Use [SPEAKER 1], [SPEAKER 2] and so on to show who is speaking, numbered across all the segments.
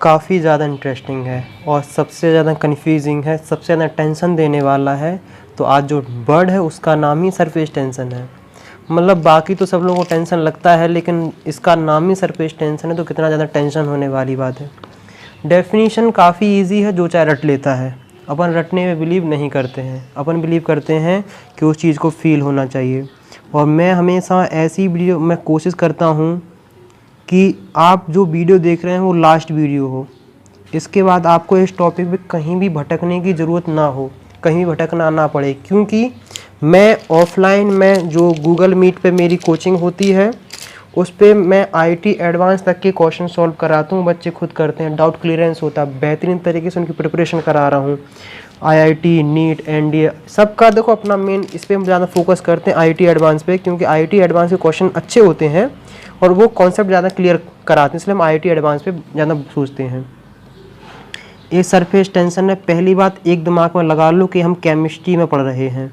[SPEAKER 1] काफ़ी ज़्यादा इंटरेस्टिंग है और सबसे ज़्यादा कन्फ्यूजिंग है, सबसे ज़्यादा टेंशन देने वाला है। तो आज जो वर्ड है उसका नाम ही सरफेस टेंशन है। मतलब बाकी तो सब लोगों को टेंशन लगता है, लेकिन इसका नाम ही सरफेस टेंशन है, तो कितना ज़्यादा टेंशन होने वाली बात है। डेफिनीशन काफ़ी इजी है, जो चाहे रट लेता है। अपन रटने में बिलीव नहीं करते हैं, अपन बिलीव करते हैं कि उस चीज़ को फील होना चाहिए। और मैं हमेशा ऐसी वीडियो मैं कोशिश करता हूँ कि आप जो वीडियो देख रहे हैं वो लास्ट वीडियो हो। इसके बाद आपको इस टॉपिक पे कहीं भी भटकने की ज़रूरत ना हो, कहीं भी भटकना ना पड़े, क्योंकि मैं ऑफलाइन में जो गूगल मीट पे मेरी कोचिंग होती है उस पे मैं आईटी एडवांस तक के क्वेश्चन सॉल्व कराता हूँ। बच्चे खुद करते हैं, डाउट क्लियरेंस होता है, बेहतरीन तरीके से उनकी प्रिपरेशन करा रहा हूँ। आईआईटी, नीट, एनडीए सबका देखो अपना मेन, इस पर हम ज़्यादा फोकस करते हैं आईटी एडवांस पे, क्योंकि आईटी एडवांस के क्वेश्चन अच्छे होते हैं और वो कॉन्सेप्ट ज़्यादा क्लियर कराते हैं, इसलिए हम आईटी एडवांस पे ज़्यादा सोचते हैं। ये सरफेस टेंशन है। पहली बात एक दिमाग में लगा लो कि हम केमिस्ट्री में पढ़ रहे हैं।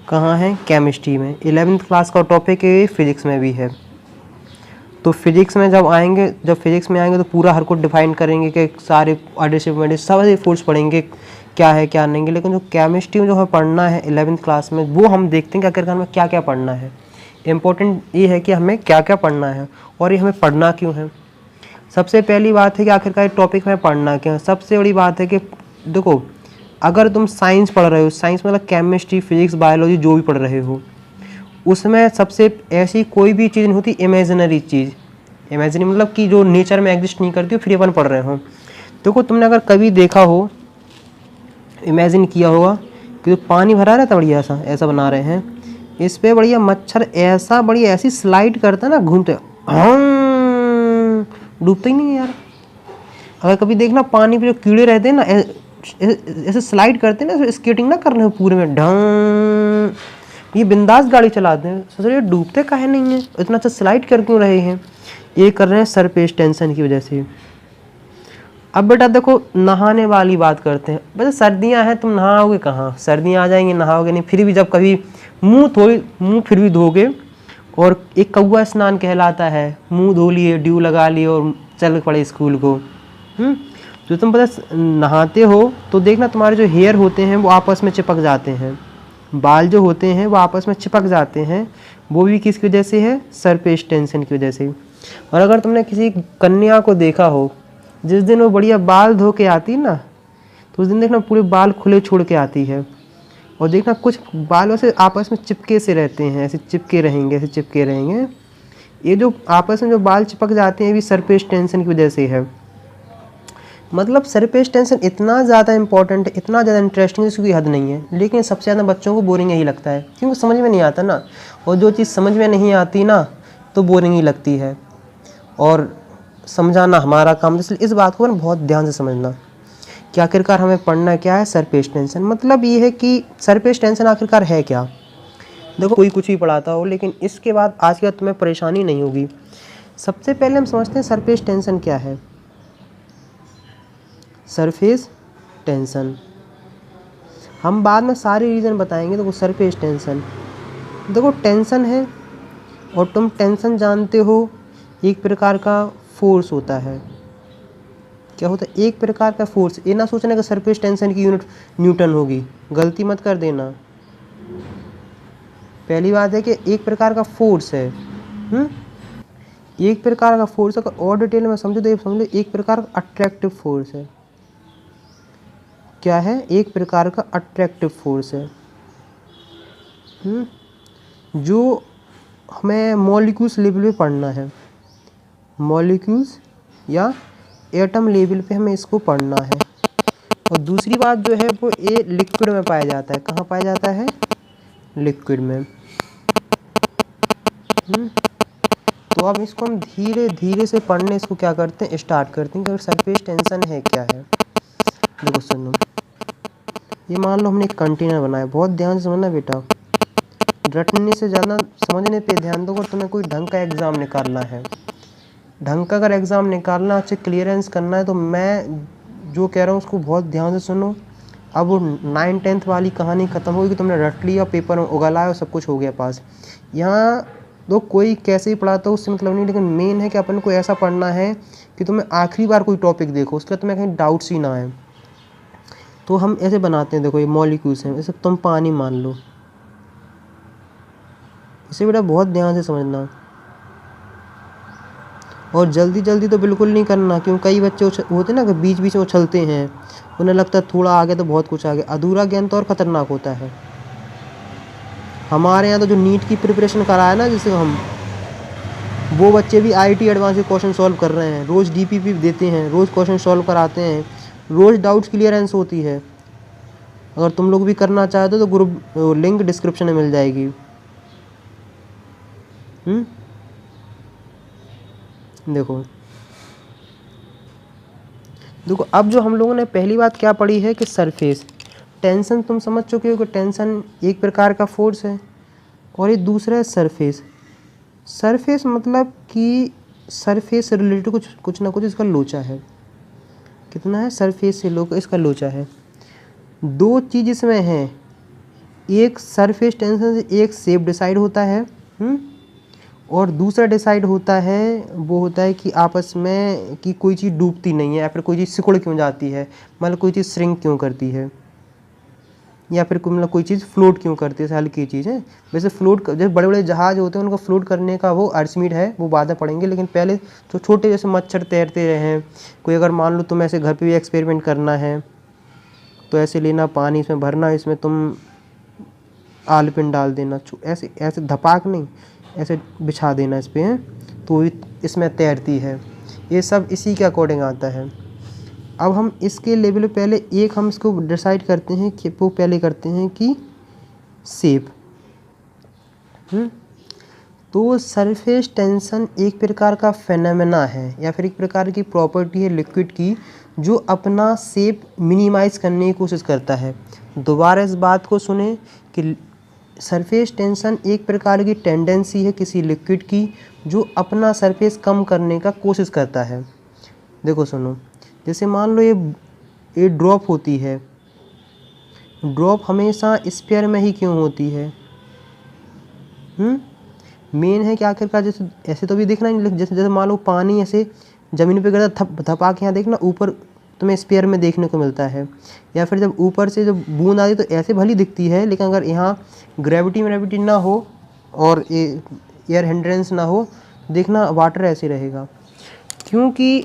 [SPEAKER 1] कहाँ है? केमिस्ट्री में। 11th क्लास का टॉपिक है, फिजिक्स में भी है। तो फिजिक्स में जब फिजिक्स में आएंगे तो पूरा हर को डिफाइन करेंगे कि सारे एडिशन सारे फोर्स पढ़ेंगे क्या है क्या नहीं है। लेकिन जो केमिस्ट्री में जो हमें पढ़ना है 11th क्लास में, वो हम देखते हैं कि आखिरकार हमें क्या क्या पढ़ना है। इम्पोर्टेंट ये है कि हमें क्या क्या पढ़ना है और ये हमें पढ़ना क्यों है। सबसे पहली बात है कि आखिरकार टॉपिक में पढ़ना क्या है। सबसे बड़ी बात है कि देखो, अगर तुम साइंस पढ़ रहे हो, साइंस मतलब केमिस्ट्री, फिजिक्स, बायोलॉजी जो भी पढ़ रहे हो, उसमें सबसे ऐसी कोई भी चीज़ नहीं होती इमेजिनरी चीज़। इमेजिनरी मतलब कि जो नेचर में एग्जिस्ट नहीं करती हो, फिर अपन पढ़ रहे हो। देखो तुमने अगर कभी देखा हो, इमेजिन किया होगा कि जो पानी भरा रहता है बढ़िया सा, ऐसा बना रहे हैं, इस पे बढ़िया मच्छर ऐसा बढ़िया ऐसी स्लाइड करता है ना, घूमते डूबते ही नहीं है यार। अगर कभी देखना पानी पे जो कीड़े रहते हैं ना, ऐसे स्लाइड करते हैं ना, स्केटिंग ना करने पूरे में ढंग, ये बिंदास गाड़ी चलाते हैं। सोच रहे डूबते काहे नहीं है, इतना अच्छा स्लाइड कर क्यों रहे हैं? ये कर रहे हैं सरफेस टेंशन की वजह से। अब बेटा देखो, नहाने वाली बात करते हैं। वैसे सर्दियां हैं, तुम नहाओगे कहाँ? सर्दियां आ जाएंगी, नहाओगे नहीं। फिर भी जब कभी मुंह फिर भी धोगे, और एक कौवा स्नान कहलाता है, मुंह धो लिए, ड्यू लगा लिए और चल पड़े स्कूल को। जो तुम पता नहाते हो तो देखना तुम्हारे जो हेयर होते हैं वो आपस में चिपक जाते हैं, बाल जो होते हैं वो आपस में चिपक जाते हैं। वो भी किसकी वजह से है? सरफेस टेंशन की वजह से। और अगर तुमने किसी कन्या को देखा हो, जिस दिन वो बढ़िया बाल धो के आती ना, तो उस दिन देखना पूरे बाल खुले छोड़ के आती है। और देखना कुछ बालों से आपस में चिपके से रहते हैं, ऐसे चिपके रहेंगे, ऐसे चिपके रहेंगे। ये जो आपस में जो बाल चिपक जाते हैं, ये भी सरफेस टेंशन की वजह से है। मतलब सरफेस टेंशन इतना ज़्यादा इंपॉर्टेंट है, इतना ज़्यादा इंटरेस्टिंग है, इसकी कोई हद नहीं है। लेकिन सबसे ज़्यादा बच्चों को बोरिंग यही लगता है, क्योंकि समझ में नहीं आता ना। और जो चीज़ समझ में नहीं आती ना, तो बोरिंग ही लगती है। और समझाना हमारा काम, इसलिए इस बात को ना बहुत ध्यान से समझना कि आखिरकार हमें पढ़ना क्या है। सरफेस टेंशन मतलब ये है कि सरफेस टेंशन आखिरकार है क्या। देखो कोई कुछ भी पढ़ाता हो, लेकिन इसके बाद आज के बाद तुम्हें परेशानी नहीं होगी। सबसे पहले हम समझते हैं सरफेस टेंशन क्या है। सरफेस टेंशन हम बाद में सारे रीज़न बताएंगे। देखो सरफेस टेंशन, देखो टेंशन है, और तुम टेंशन जानते हो, एक प्रकार का फोर्स होता है। क्या होता है? एक प्रकार का फोर्स। ये ना सोचना कि सरफेस टेंशन की यूनिट न्यूटन होगी, गलती मत कर देना। पहली बात है कि एक प्रकार का फोर्स है। एक प्रकार का फोर्स, अगर और डिटेल में समझो तो ये समझो, एक प्रकार का अट्रैक्टिव फोर्स है। क्या है? एक प्रकार का अट्रैक्टिव फोर्स है, जो हमें मॉलिक्यूल्स लेवल पे पढ़ना है। मॉलिक्यूल्स या एटम लेवल पे हमें इसको पढ़ना है। और दूसरी बात जो है वो ये लिक्विड में पाया जाता है। कहाँ पाया जाता है? लिक्विड में। तो अब इसको हम धीरे धीरे से पढ़ने इसको क्या करते हैं, स्टार्ट करते हैं कि सरफेस टेंशन है क्या है। देखो सुनो, ये मान लो हमने एक कंटेनर बनाया। बहुत ध्यान से समझना बेटा, रटने से ज़्यादा समझने पे ध्यान दो। अगर तुम्हें कोई ढंग का एग्ज़ाम निकालना है, ढंग का अगर एग्ज़ाम निकालना, अच्छे क्लियरेंस करना है, तो मैं जो कह रहा हूँ उसको बहुत ध्यान से सुनो। अब वो 9th 10th वाली कहानी ख़त्म होगी कि तुमने रट लिया, पेपर में उगल आया और सब कुछ हो गया पास। यहाँ तो कोई कैसे ही पढ़ाता हो उससे मतलब नहीं, लेकिन मेन है कि अपन को ऐसा पढ़ना है कि तुम्हें आखिरी बार कोई टॉपिक देखो उसके बाद तुम्हें कहीं डाउट्स ही ना आए। तो हम ऐसे बनाते हैं, देखो ये मॉलिक्यूल्स हैं, जैसे तुम पानी मान लो, इसे बेटा बहुत ध्यान से समझना और जल्दी जल्दी तो बिल्कुल नहीं करना, क्यों कई बच्चे होते हैं ना कि बीच बीच में उछलते हैं, उन्हें लगता है थोड़ा आगे तो बहुत कुछ आगे। अधूरा ज्ञान तो और ख़तरनाक होता है। हमारे यहाँ तो जो नीट की प्रिपरेशन करा है ना, जैसे हम, वो बच्चे भी आईटी एडवांस के क्वेश्चन सॉल्व कर रहे हैं, रोज़ डीपीपी देते हैं, रोज़ क्वेश्चन सॉल्व कराते हैं, रोज़ डाउट्स क्लियरेंस होती है। अगर तुम लोग भी करना चाहते हो तो ग्रुप लिंक डिस्क्रिप्शन में मिल जाएगी। देखो देखो अब जो हम लोगों ने पहली बात क्या पढ़ी है कि सरफेस टेंशन, तुम समझ चुके हो कि टेंशन एक प्रकार का फोर्स है, और ये दूसरा है सरफेस। सरफेस मतलब कि सरफेस से रिलेटेड कुछ ना कुछ इसका लोचा है। कितना है? सरफेस से इसका लोचा है। दो चीज़ इसमें है, एक सरफेस टेंशन से एक शेप डिसाइड होता है, और दूसरा डिसाइड होता है, वो होता है कि आपस में कि कोई चीज़ डूबती नहीं है, या फिर कोई चीज़ सिकुड़ क्यों जाती है, मतलब कोई चीज़ श्रिंक क्यों करती है, या फिर मतलब कोई चीज़ फ्लोट क्यों करती है। हल्की चीज़ है वैसे फ्लोट, जैसे बड़े बड़े जहाज होते हैं उनको फ्लोट करने का वो अर्शमीड है, वो बाद में पढ़ेंगे। लेकिन पहले तो छोटे जैसे मच्छर तैरते रहे हैं, कोई अगर मान लो तुम ऐसे घर पे भी एक्सपेरिमेंट करना है तो ऐसे लेना पानी, इसमें भरना, इसमें तुम आलपिन डाल देना, ऐसे ऐसे धपाक नहीं, ऐसे बिछा देना इस पर है, तो इसमें तैरती है। ये सब इसी के अकॉर्डिंग आता है। अब हम इसके लेवल पे पहले एक हम इसको डिसाइड करते हैं कि वो पहले करते हैं कि शेप। तो सरफेस टेंशन एक प्रकार का फेनोमेना है या फिर एक प्रकार की प्रॉपर्टी है लिक्विड की, जो अपना शेप मिनिमाइज करने की कोशिश करता है। दोबारा इस बात को सुने कि सरफेस टेंशन एक प्रकार की टेंडेंसी है किसी लिक्विड की जो अपना सरफेस कम करने का कोशिश करता है। देखो सुनो, जैसे मान लो ये ड्रॉप होती है, ड्रॉप हमेशा स्फीयर में ही क्यों होती है? मेन है कि आखिरकार जैसे ऐसे तो भी देखना नहीं, जैसे जैसे मान लो पानी ऐसे ज़मीन पे गिरता धपा के, यहाँ देखना ऊपर तुम्हें स्फीयर में देखने को मिलता है, या फिर जब ऊपर से जब बूंद आती तो ऐसे भली दिखती है, लेकिन अगर यहाँ ग्रेविटी ना हो और एयर हिंड्रेंस ना हो, देखना वाटर ऐसे रहेगा। क्योंकि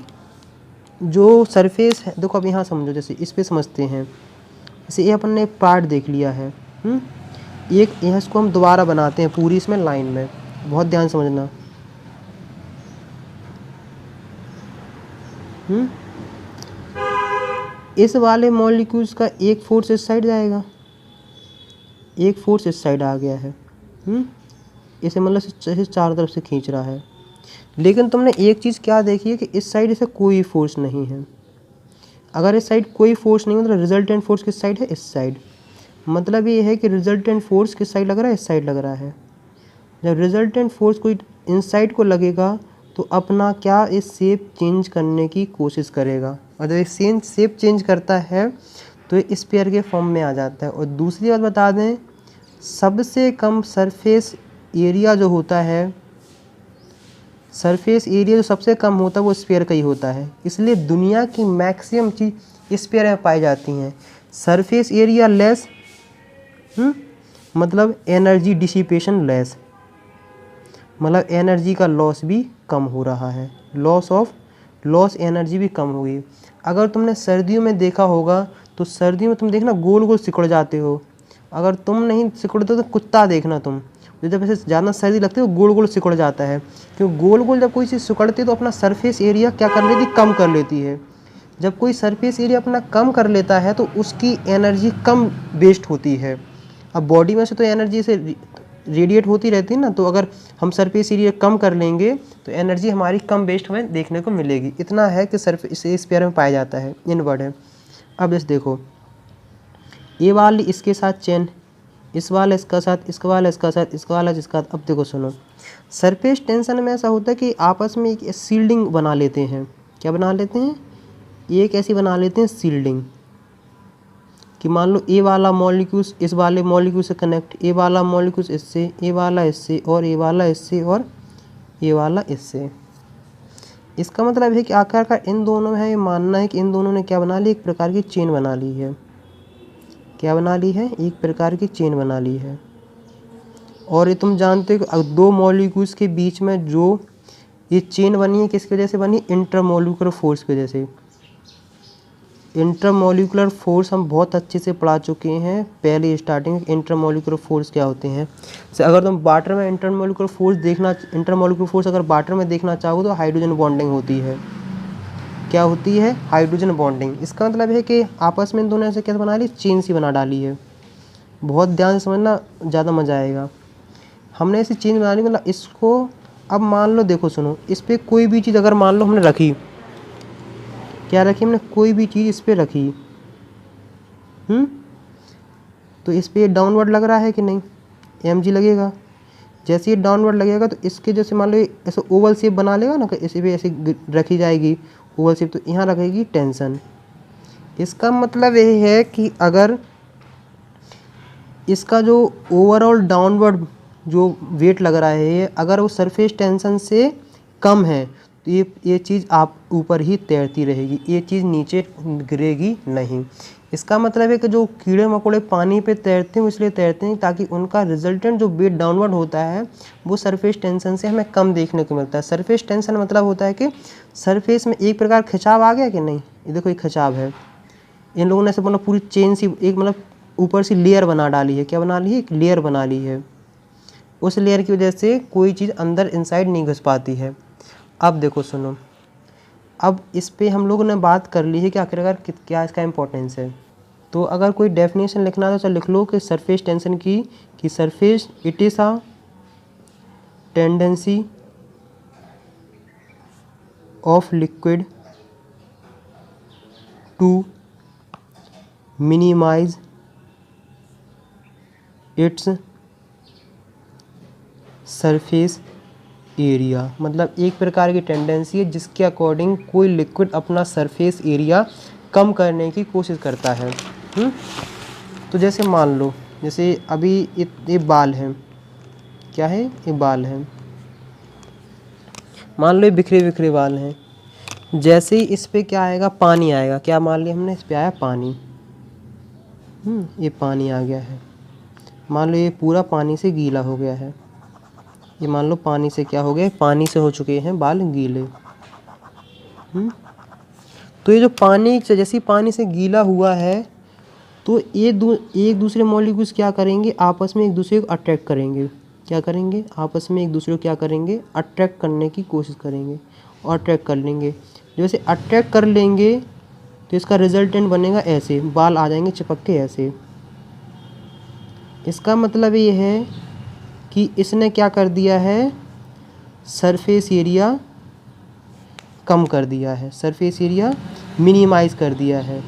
[SPEAKER 1] जो सरफेस है, देखो अब यहाँ समझो, जैसे इस पे समझते हैं, जैसे ये अपन ने पार्ट देख लिया है, एक यहाँ इसको हम दोबारा बनाते हैं पूरी इसमें लाइन में, बहुत ध्यान समझना। इस वाले मॉलिक्यूल्स का एक फोर्स इस साइड जाएगा, एक फोर्स इस साइड आ गया है, इसे मतलब इसे चारों तरफ से खींच रहा है। लेकिन तुमने एक चीज़ क्या देखी है कि इस साइड इसे कोई फोर्स नहीं है। अगर इस साइड कोई फोर्स नहीं मतलब रिजल्टेंट फोर्स किस साइड है? इस साइड। मतलब ये है कि रिजल्टेंट फोर्स किस साइड लग रहा है? इस साइड लग रहा है। जब रिजल्टेंट फोर्स कोई इन साइड को लगेगा तो अपना क्या इस शेप चेंज करने की कोशिश करेगा, और जब एक शेप चेंज करता है तो ये स्फीयर के फॉर्म में आ जाता है। और दूसरी बात बता दें, सबसे कम सरफेस एरिया जो होता है, सरफेस एरिया जो सबसे कम होता है वो स्फीयर का ही होता है। इसलिए दुनिया की मैक्सिमम चीज़ स्फीयर में पाई जाती हैं। सरफेस एरिया लेस मतलब एनर्जी डिसिपेशन लेस, मतलब एनर्जी का लॉस भी कम हो रहा है, लॉस एनर्जी भी कम होगी। अगर तुमने सर्दियों में देखा होगा तो सर्दियों में तुम देखना गोल गोल सिकुड़ जाते हो। अगर तुम नहीं सिकुड़ते तो कुत्ता देखना तुम, जब ऐसे ज़्यादा सर्दी लगती है वो गोल गोल सिकुड़ जाता है। क्यों? गोल गोल जब कोई चीज़ सिकुड़ती है तो अपना सरफेस एरिया क्या कर लेती? कम कर लेती है। जब कोई सरफेस एरिया अपना कम कर लेता है तो उसकी एनर्जी कम वेस्ट होती है। अब बॉडी में से तो एनर्जी से रेडिएट होती रहती है ना, तो अगर हम सरफेस एरिया कम कर लेंगे तो एनर्जी हमारी कम वेस्ट हमें देखने को मिलेगी। इतना है कि सरफेस स्फीयर में पाया जाता है, इनवर्ड है। अब जैसे देखो, ये वाली इसके साथ चेन, इस वाला इसका साथ, इसका वाला इसका साथ, इसका वाला जिसका। अब देखो सुनो, सरफेस टेंशन में ऐसा होता है कि आपस में एक सील्डिंग बना लेते हैं। क्या बना लेते हैं? एक ऐसी बना लेते हैं सील्डिंग। कि मान लो ए वाला मॉलिक्यूल्स इस वाले मॉलिक्यूल से कनेक्ट, ए वाला मॉलिक्यूल्स इससे, ए वाला इससे, और ए वाला इससे, और ए वाला इससे। इसका मतलब है कि आखिरकार इन दोनों में है, ये मानना है कि इन दोनों ने क्या बना ली, एक प्रकार की चेन बना ली है। क्या बना ली है, एक प्रकार की चेन बना ली है। और ये तुम जानते हो कि दो मॉलिक्यूल्स के बीच में जो ये चेन बनी है किसकी वजह से बनी, इंटरमोलिकुलर फोर्स की वजह से। इंटरमोलिकुलर फोर्स हम बहुत अच्छे से पढ़ा चुके हैं पहले स्टार्टिंग, इंटरमोलिकुलर फोर्स क्या होते हैं। जैसे अगर तुम वाटर में इंटरमोलिकुलर फोर्स अगर वाटर में देखना चाहो तो हाइड्रोजन बॉन्डिंग होती है। क्या होती है, हाइड्रोजन बॉन्डिंग। इसका मतलब है कि आपस में इन दोनों से क्या बना ली, चेन सी बना डाली है। बहुत ध्यान से समझना, ज़्यादा मज़ा आएगा। हमने ऐसी चेन बना ली, मतलब इसको अब मान लो, देखो सुनो, इस पर कोई भी चीज़ अगर मान लो हमने रखी, क्या रखी हमने, कोई भी चीज़ इस पर रखी, तो इस पर डाउनवर्ड लग रहा है कि नहीं, mg लगेगा। जैसे ये डाउनवर्ड लगेगा तो इसके जैसे मान लो ऐसे ओवल शेप बना लेगा ना, इसे भी ऐसे रखी जाएगी ओवल शेप, तो यहाँ रखेगी टेंशन। इसका मतलब ये है कि अगर इसका जो ओवरऑल डाउनवर्ड जो वेट लग रहा है, अगर वो सरफेस टेंशन से कम है तो ये चीज़ आप ऊपर ही तैरती रहेगी, ये चीज़ नीचे गिरेगी नहीं। इसका मतलब है कि जो कीड़े मकोड़े पानी पे तैरते हैं वो इसलिए तैरते हैं ताकि उनका रिजल्टेंट जो वेट डाउनवर्ड होता है वो सरफेस टेंशन से हमें कम देखने को मिलता है। सरफेस टेंशन मतलब होता है कि सरफेस में एक प्रकार खिंचाव आ गया कि नहीं, ये देखो ये खिंचाव है। इन लोगों ने ऐसे मतलब पूरी चेन सी एक मतलब ऊपर से लेयर बना डाली है। क्या बना ली है, एक लेयर बना ली है। उस लेयर की वजह से कोई चीज़ अंदर इनसाइड नहीं घुस पाती है। अब देखो सुनो, अब इस पे हम लोगों ने बात कर ली है कि आखिरकार क्या इसका इम्पोर्टेंस है। तो अगर कोई डेफिनेशन लिखना है तो चल लिख लो कि सरफेस टेंशन की, कि surface it is a tendency of liquid to minimize its surface area. मतलब एक प्रकार की टेंडेंसी है जिसके अकॉर्डिंग कोई लिक्विड अपना सरफेस एरिया कम करने की कोशिश करता है। तो जैसे मान लो, जैसे अभी ये बाल है, क्या है, ये बाल है, मान लो ये बिखरे बिखरे बाल हैं। जैसे ही इस पे क्या आएगा, पानी आएगा। क्या मान लिया हमने, इस पे आया पानी, ये पानी आ गया है। मान लो ये पूरा पानी से गीला हो गया है। ये मान लो पानी से क्या हो गया, पानी से हो चुके हैं बाल गीले। तो ये जो पानी से, जैसे पानी से गीला हुआ है तो एक दूसरे मॉलिक्यूल्स क्या करेंगे, आपस में एक दूसरे को अट्रैक्ट करेंगे। क्या करेंगे, आपस में एक दूसरे को क्या करेंगे, अट्रैक्ट करने की कोशिश करेंगे और अट्रैक्ट कर लेंगे। जैसे अट्रैक्ट कर लेंगे तो इसका रिजल्टेंट बनेगा ऐसे, बाल आ जाएंगे चिपक के ऐसे। इसका मतलब ये है कि इसने क्या कर दिया है, सरफेस एरिया कम कर दिया है, सरफेस एरिया मिनिमाइज कर दिया है।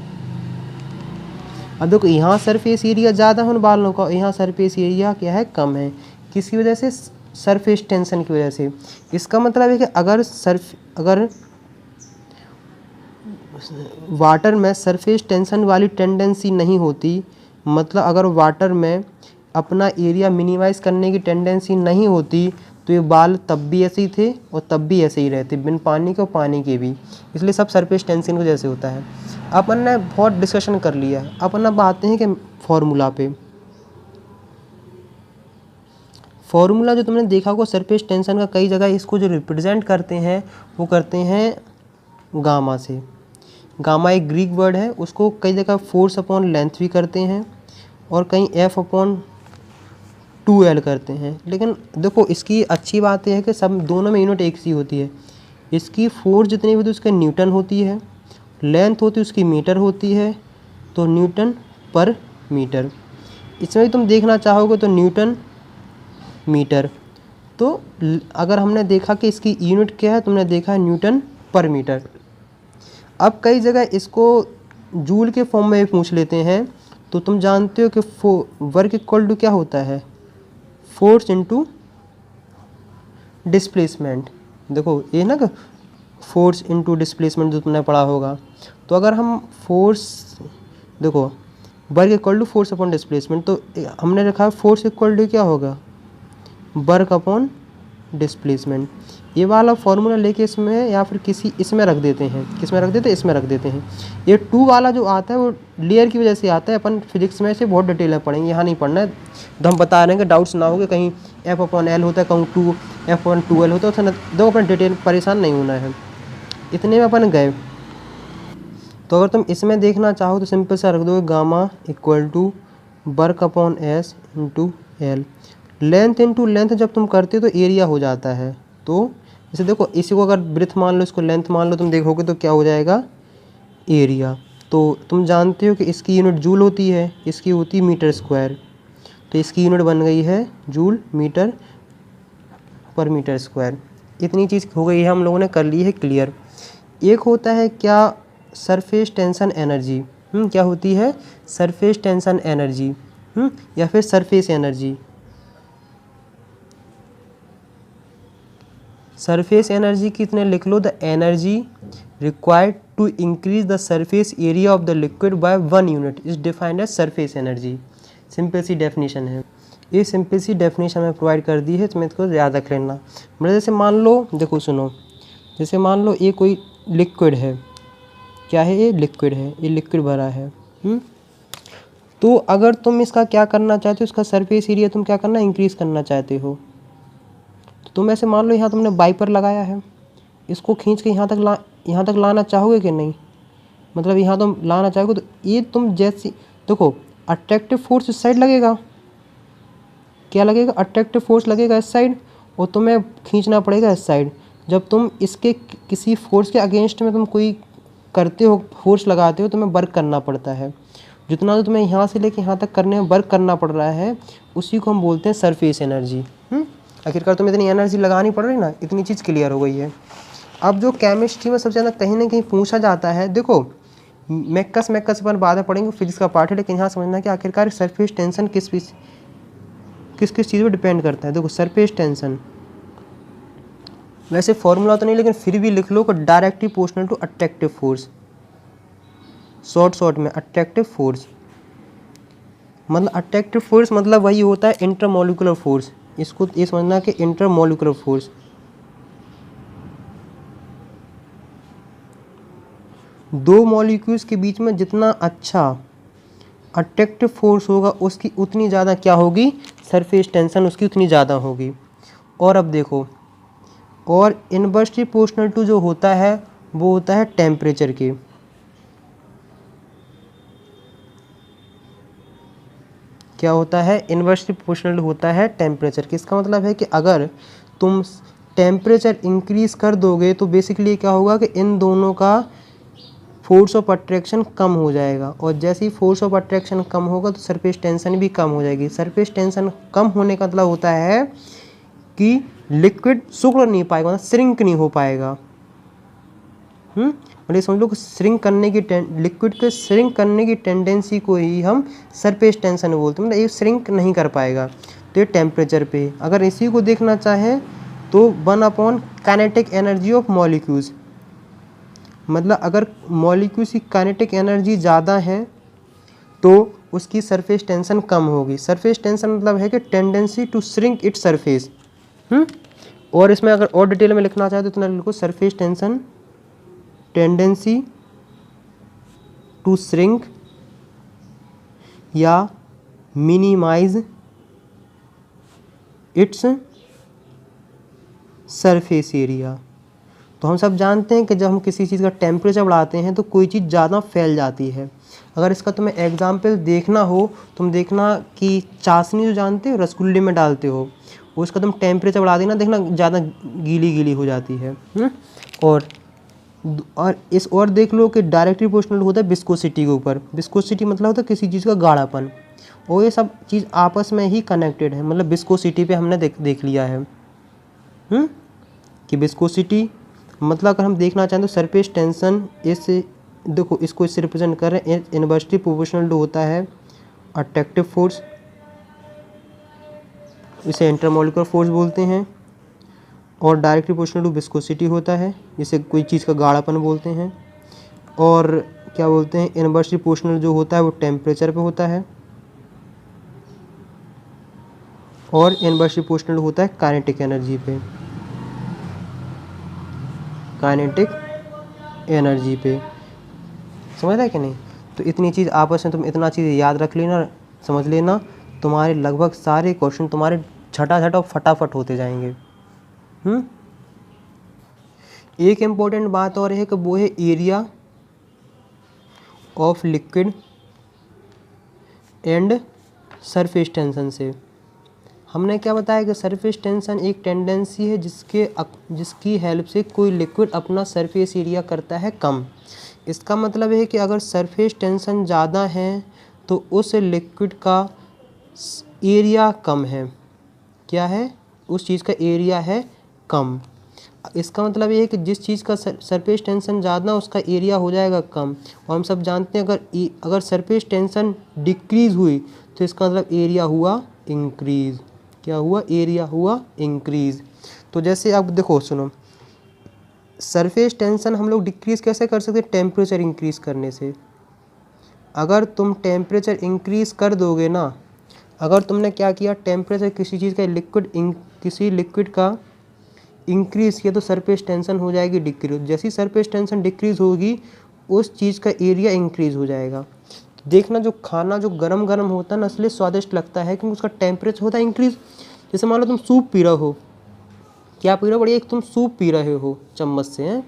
[SPEAKER 1] अब देखो यहाँ सरफेस एरिया ज़्यादा है उन बालों का, यहाँ सरफेस एरिया क्या है, कम है। किसकी वजह से, सरफेस टेंशन की वजह से। इसका मतलब है कि अगर वाटर में सरफेस टेंशन वाली टेंडेंसी नहीं होती, मतलब अगर वाटर में अपना एरिया मिनिमाइज करने की टेंडेंसी नहीं होती तो ये बाल तब भी ऐसे ही थे और तब भी ऐसे ही रहते, बिन पानी के और पानी के भी। इसलिए सब सरफेस टेंशन की वजह से होता है। अपन ने बहुत डिस्कशन कर लिया है, अपन अब आते हैं कि फॉर्मूला पे। फॉर्मूला जो तुमने देखा होगा सरफेस टेंशन का, कई जगह इसको जो रिप्रेजेंट करते हैं वो करते हैं गामा से। गामा एक ग्रीक वर्ड है, उसको कई जगह फोर्स अपॉन लेंथ भी करते हैं और कहीं F अपॉन 2L करते हैं। लेकिन देखो इसकी अच्छी बात यह है कि सब दोनों में यूनिट एक सी होती है। इसकी फोर्स जितनी होती है उसके न्यूटन होती है, लेंथ होती है उसकी मीटर होती है, तो न्यूटन पर मीटर। इसमें भी तुम देखना चाहोगे तो न्यूटन मीटर। तो अगर हमने देखा कि इसकी यूनिट क्या है, तुमने देखा है न्यूटन पर मीटर। अब कई जगह इसको जूल के फॉर्म में भी पूछ लेते हैं। तो तुम जानते हो कि वर्क इक्वल टू क्या होता है, फोर्स इनटू डिस्प्लेसमेंट। देखो ये ना फोर्स इनटू डिस्प्लेसमेंट जो तुमने पढ़ा होगा। तो अगर हम फोर्स, देखो work equal to force upon displacement. तो हमने रखा है फोर्स इक्वल टू क्या होगा, वर्क अपॉन डिस्प्लेसमेंट। ये वाला फॉर्मूला लेके इसमें या फिर किसी इसमें रख देते हैं, किस में रख देते हैं, इसमें रख देते हैं। ये 2 वाला जो आता है वो लेयर की वजह से आता है, अपन फिजिक्स में से बहुत डिटेल में पढ़ेंगे, यहाँ नहीं पढ़ना है। तो हम बता रहे हैं कि डाउट्स ना हो कि कहीं F/L होता है, कहूँ 2 F/2L होता है, दो अपन डिटेल परेशान नहीं होना है। इतने में अपन गए। तो अगर तुम इसमें देखना चाहो तो सिंपल सा रख दो gamma equal to work upon S into L. Length into length जब तुम करते हो तो एरिया हो जाता है। तो जैसे देखो, इसी को अगर ब्रेथ मान लो, इसको लेंथ मान लो, तुम देखोगे तो क्या हो जाएगा, एरिया। तो तुम जानते हो कि इसकी यूनिट जूल होती है, इसकी होती है मीटर स्क्वायर। तो इसकी यूनिट बन गई है जूल मीटर पर मीटर स्क्वायर। इतनी चीज़ हो गई है, हम लोगों ने कर ली है क्लियर। एक होता है क्या, सरफेस टेंशन एनर्जी। क्या होती है, सरफेस टेंशन एनर्जी या फिर सरफेस एनर्जी। सरफेस एनर्जी कितने लिख लो, the energy required to increase the surface area of the liquid by 1 unit is defined as surface energy. Simple सी डेफिनेशन है, ये सिंपल सी डेफिनेशन में प्रोवाइड कर दी है, तुम्हें इसको याद रख लेना। मतलब जैसे मान लो, देखो सुनो, जैसे मान लो ये कोई लिक्विड है, क्या है, ये लिक्विड है, ये लिक्विड भरा है। तो अगर तुम इसका क्या करना चाहते हो, इसका सरफेस एरिया तुम क्या करना, इंक्रीज़ करना चाहते हो, तो तुम ऐसे मान लो यहाँ तुमने वाइपर लगाया है, इसको खींच के यहाँ तक लाना चाहोगे कि नहीं, मतलब यहाँ तुम लाना चाहोगे तो ये तुम जैसी, देखो अट्रैक्टिव फोर्स इस साइड लगेगा, क्या लगेगा, अट्रैक्टिव फोर्स लगेगा इस साइड, और तुम्हें खींचना पड़ेगा इस साइड। जब तुम इसके किसी फोर्स के अगेंस्ट में तुम कोई करते हो, फोर्स लगाते हो, तुम्हें वर्क करना पड़ता है। जितना तो तुम्हें यहाँ से लेके यहाँ तक करने में वर्क करना पड़ रहा है, उसी को हम बोलते हैं सरफेस एनर्जी। आखिरकार तुम्हें इतनी एनर्जी लगानी पड़ रही ना, इतनी चीज़ क्लियर हो गई है। अब जो केमिस्ट्री में सबसे ज़्यादा कहीं ना कहीं पूछा जाता है, देखो मैकस पर बाद में पढ़ेंगे, फिजिक्स का पार्ट है, लेकिन यहाँ समझना कि आखिरकार सरफेस टेंशन किस किस चीज़ पर डिपेंड करता है। देखो सरफेस टेंशन, वैसे फॉर्मूला तो नहीं, लेकिन फिर भी लिख लो कि directly proportional to attractive force. Short में अट्रैक्टिव फोर्स मतलब, अट्रैक्टिव फोर्स मतलब वही होता है इंटरमोलिकुलर फोर्स। इसको ये समझना कि इंटरमोलिकुलर फोर्स, दो मॉलिक्यूल्स के बीच में जितना अच्छा अट्रैक्टिव फोर्स होगा, उसकी उतनी ज़्यादा क्या होगी, सरफेस टेंशन उसकी उतनी ज़्यादा होगी। और अब देखो, और इनवर्सली प्रोपोर्शनल टू जो होता है वो होता है टेम्परेचर के। क्या होता है, इनवर्सली प्रोपोर्शनल होता है टेम्परेचर के। इसका मतलब है कि अगर तुम टेम्परेचर इंक्रीज़ कर दोगे तो बेसिकली क्या होगा कि इन दोनों का फोर्स ऑफ अट्रैक्शन कम हो जाएगा, और जैसे ही फोर्स ऑफ अट्रैक्शन कम होगा तो सरफेस टेंशन भी कम हो जाएगी। सरफेस टेंशन कम होने का मतलब होता है कि लिक्विड सिकुड़ नहीं पाएगा, मतलब श्रिंक नहीं हो पाएगा। और ये समझ लो कि श्रिंक करने की लिक्विड के श्रिंक करने की टेंडेंसी को ही हम सरफेस टेंशन बोलते हैं, मतलब ये श्रिंक नहीं कर पाएगा। तो ये टेम्परेचर पे, अगर इसी को देखना चाहें तो 1/, काइनेटिक एनर्जी ऑफ मॉलिक्यूल्स, मतलब अगर मॉलिक्यूल्स की काइनेटिक एनर्जी ज़्यादा है तो उसकी सरफेस टेंशन कम होगी। सरफेस टेंशन मतलब है कि tendency to shrink it surface. और इसमें अगर और डिटेल में लिखना चाहे तो इतना लिखो, surface tension tendency to shrink या मिनिमाइज इट्स सरफेस एरिया। तो हम सब जानते हैं कि जब हम किसी चीज़ का टेम्परेचर बढ़ाते हैं तो कोई चीज़ ज़्यादा फैल जाती है। अगर इसका तुम्हें एग्जाम्पल देखना हो, तुम देखना कि चाशनी जो जानते हो रसगुल्ले में डालते हो, उसका तुम टेम्परेचर बढ़ा देना, देखना ज़्यादा गीली गीली हो जाती है। और देख लो कि डायरेक्टली प्रोपोर्शनल होता है विस्कोसिटी के ऊपर। विस्कोसिटी मतलब होता है किसी चीज़ का गाढ़ापन, और ये सब चीज़ आपस में ही कनेक्टेड है। मतलब विस्कोसिटी पे हमने देख लिया है कि विस्कोसिटी मतलब अगर हम देखना चाहें तो सरफेस टेंशन, इससे देखो इसको इससे रिप्रेजेंट कर रहे हैं, इनवर्सली प्रोपोर्शनल टू होता है अट्रैक्टिव फोर्स, इसे इंटरमोलिकुलर फोर्स बोलते हैं, और डायरेक्टली प्रोपोर्शनल टू विस्कोसिटी होता है, जिसे कोई चीज़ का गाढ़ापन बोलते हैं। और क्या बोलते हैं, इनवर्सली प्रोपोर्शनल जो होता है वो टेम्परेचर पे होता है, और इनवर्सली प्रोपोर्शनल होता है काइनेटिक एनर्जी पे, काइनेटिक एनर्जी पे। समझ रहा है कि नहीं? तो इतनी चीज़ आपस में तुम इतना चीज़ याद रख लेना, समझ लेना, तुम्हारे लगभग सारे क्वेश्चन तुम्हारे झटाझट और फटाफट होते जाएंगे। एक इम्पोर्टेंट बात और है कि वो है area of liquid and surface tension से। हमने क्या बताया कि सरफेस टेंशन एक टेंडेंसी है जिसकी हेल्प से कोई लिक्विड अपना सरफेस एरिया करता है कम। इसका मतलब है कि अगर सरफेस टेंशन ज़्यादा है तो उस लिक्विड का एरिया कम है। क्या है? उस चीज़ का एरिया है कम। इसका मतलब ये है कि जिस चीज़ का सरफेस टेंशन ज़्यादा उसका एरिया हो जाएगा कम। और हम सब जानते हैं अगर सरफेस टेंशन डिक्रीज़ हुई तो इसका मतलब एरिया हुआ इंक्रीज़। क्या हुआ? एरिया हुआ इंक्रीज़। तो जैसे अब देखो, सुनो, सरफेस टेंशन हम लोग डिक्रीज़ कैसे कर सकते हैं? टेम्परेचर इंक्रीज़ करने से। अगर तुम टेम्परेचर इंक्रीज़ कर दोगे ना, अगर तुमने क्या किया, टेम्परेचर किसी चीज़ का किसी लिक्विड का इंक्रीज़ किया तो सरफेस टेंशन हो जाएगी डिक्रीज। जैसी सरफेस टेंशन डिक्रीज़ होगी उस चीज़ का एरिया इंक्रीज़ हो जाएगा। देखना, जो खाना जो गरम गरम होता है ना इसलिए स्वादिष्ट लगता है क्योंकि उसका टेम्परेचर होता है इंक्रीज़। जैसे मान लो तुम सूप पी रहे हो, क्या पी रहे हो? बढ़िया, तुम सूप पी रहे हो चम्मच से, हैं?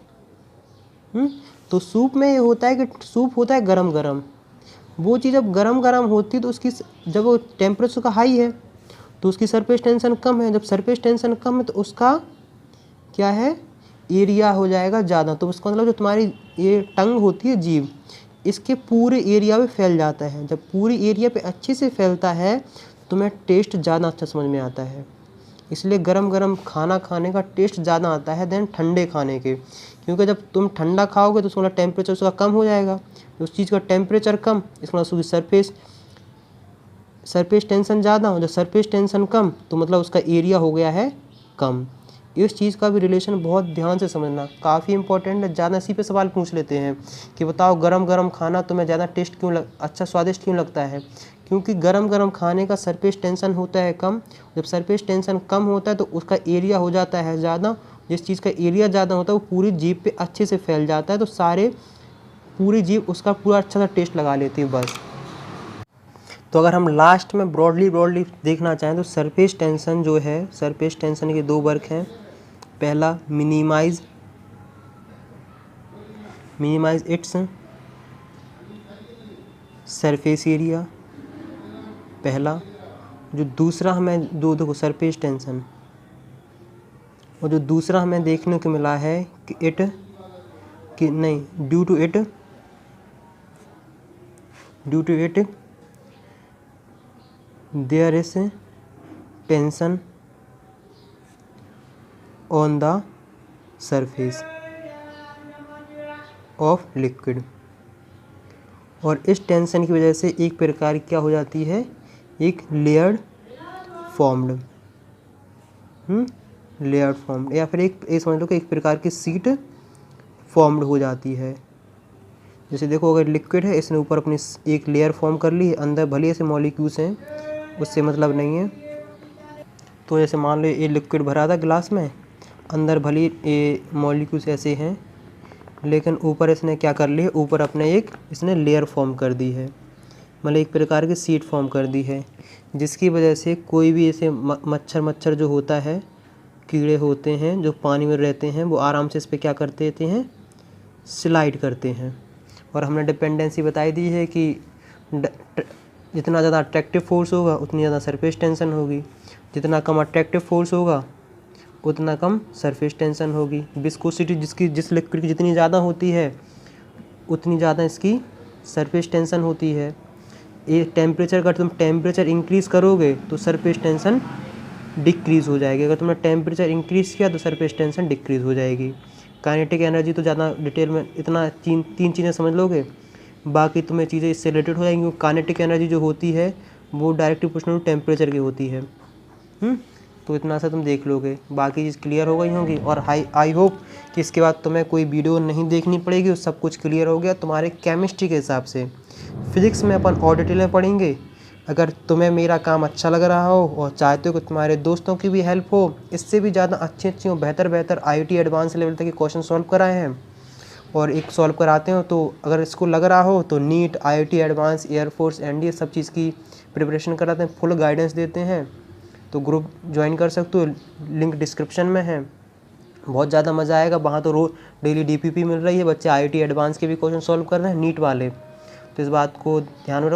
[SPEAKER 1] तो सूप में ये होता है कि सूप होता है गरम गरम। वो चीज़ जब गरम गरम होती है तो उसकी, जब वो टेम्परेचर का हाई है तो उसकी सरफेस टेंशन कम है। जब सरफेस टेंशन कम है तो उसका क्या है? एरिया हो जाएगा ज़्यादा। तो उसका मतलब जो तुम्हारी ये टंग होती है, जीभ, इसके पूरे एरिया पे फैल जाता है। जब पूरी एरिया पे अच्छे से फैलता है तो तुम्हें टेस्ट ज़्यादा अच्छा समझ में आता है। इसलिए गरम गरम खाना खाने का टेस्ट ज़्यादा आता है देन ठंडे खाने के, क्योंकि जब तुम ठंडा खाओगे तो उसका टेम्परेचर उसका कम हो जाएगा। उस चीज़ का टेम्परेचर कम, इसका मतलब उसकी सरफेस टेंशन ज़्यादा हो। जब सरफेस टेंशन कम तो मतलब उसका एरिया हो गया है कम। इस चीज़ का भी रिलेशन बहुत ध्यान से समझना, काफ़ी इंपॉर्टेंट है। ज़्यादा इसी पे सवाल पूछ लेते हैं कि बताओ गरम गरम खाना तुम्हें ज़्यादा टेस्ट अच्छा स्वादिष्ट क्यों लगता है? क्योंकि गरम गरम खाने का सरफेस टेंशन होता है कम। जब सरफेस टेंशन कम होता है तो उसका एरिया हो जाता है ज़्यादा। जिस चीज़ का एरिया ज़्यादा होता है वो पूरी जीभ पे अच्छे से फैल जाता है, तो पूरी जीभ उसका पूरा अच्छा सा टेस्ट लगा लेती है बस। तो अगर हम लास्ट में ब्रॉडली देखना चाहें तो सरफेस टेंशन जो है, सरफेस टेंशन के दो वर्ग हैं। पहला मिनिमाइज इट्स सरफेस एरिया, पहला। जो दूसरा हमें देखो सरफेस टेंशन, और जो दूसरा हमें देखने को मिला है कि due to it there is tension on the surface of liquid. और इस टेंशन की वजह से एक प्रकार क्या हो जाती है? एक लेयर्ड फॉर्म्ड, या फिर एक समझ लो कि एक प्रकार की सीट फॉर्म्ड हो जाती है। जैसे देखो, अगर लिक्विड है, इसने ऊपर अपनी एक लेयर फॉर्म कर ली है, अंदर भले ऐसे मॉलिक्यूल्स हैं, उससे मतलब नहीं है। तो जैसे मान लो ये लिक्विड भरा था ग्लास में, अंदर भले ये मॉलिक्यूल्स ऐसे हैं, लेकिन ऊपर इसने क्या कर लिया? ऊपर अपने इसने लेयर फॉर्म कर दी है, मतलब एक प्रकार की सीट फॉर्म कर दी है, जिसकी वजह से कोई भी ऐसे मच्छर जो होता है, कीड़े होते हैं जो पानी में रहते हैं, वो आराम से इस पर क्या करते हैं? स्लाइड करते हैं। और हमने डिपेंडेंसी बताई दी है कि जितना ज़्यादा अट्रैक्टिव फोर्स होगा उतनी ज़्यादा सरफेस टेंशन होगी, जितना कम अट्रैक्टिव फोर्स होगा उतना कम सरफेस टेंशन होगी। विस्कोसिटी जिस लिक्विड की जितनी ज़्यादा होती है उतनी ज़्यादा इसकी सरफेस टेंशन होती है। ये टेम्परेचर का तुम टेम्परेचर इंक्रीज़ करोगे तो सरफेस टेंशन डिक्रीज़ हो जाएगी। अगर तुमने टेम्परेचर इंक्रीज़ किया तो सरफेस टेंशन डिक्रीज़ हो जाएगी। काइनेटिक एनर्जी तो ज़्यादा डिटेल में इतना तीन चीज़ें समझ लोगे, बाकी तुम्हें चीज़ें इससे रिलेटेड हो जाएंगी। काइनेटिक एनर्जी जो होती है वो डायरेक्टली प्रोपोर्शनल टू टेम्परेचर की होती है। तो इतना सा तुम देख लोगे, बाकी चीज़ क्लियर हो गई होंगी। और आई होप कि इसके बाद तुम्हें कोई वीडियो नहीं देखनी पड़ेगी, सब कुछ क्लियर हो गया तुम्हारे केमिस्ट्री के हिसाब से। फिज़िक्स में अपन और डिटेल में पढ़ेंगे। अगर तुम्हें मेरा काम अच्छा लग रहा हो और चाहते हो कि तुम्हारे दोस्तों की भी हेल्प हो, इससे भी ज़्यादा अच्छी और बेहतर IIT एडवांस लेवल तक के क्वेश्चन सॉल्व कराए हैं और एक सॉल्व कराते हो, तो अगर इसको लग रहा हो तो NEET, IIT advance, air force, NDA सब चीज़ की प्रिपरेशन कराते हैं, फुल गाइडेंस देते हैं। तो ग्रुप ज्वाइन कर सकते हो, लिंक डिस्क्रिप्शन में है। बहुत ज़्यादा मज़ा आएगा वहाँ। तो रोज़ डेली DPP मिल रही है, बच्चे IIT एडवांस के भी क्वेश्चन सॉल्व कर रहे हैं, नीट वाले। तो इस बात को ध्यान में रखो।